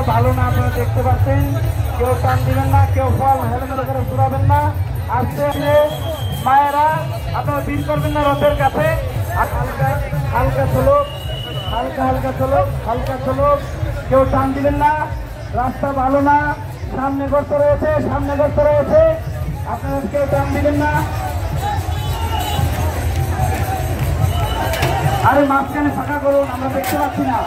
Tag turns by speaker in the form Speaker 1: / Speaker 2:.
Speaker 1: ভালো না, আপনারা দেখতে পাচ্ছেন। কেউ টান দিবেন না, কেউ ফল হেলমেট করে ঘুরাবেন না। আস্তে আস্তে মায়েরা আপনারা ভিড় করবেন না রথের কাছে। আর হালকা হালকা চলো, হালকা হালকা চলো, হালকা চলো, কেউ টান দিবেন না। রাস্তা ভালো না, সামনে গর্ত রয়েছে, সামনে গর্ত রয়েছে, আপনারা কেউ টান দিবেন না। আরে মাঝখানে ফাঁকা করুন, আমরা দেখতে পাচ্ছি না।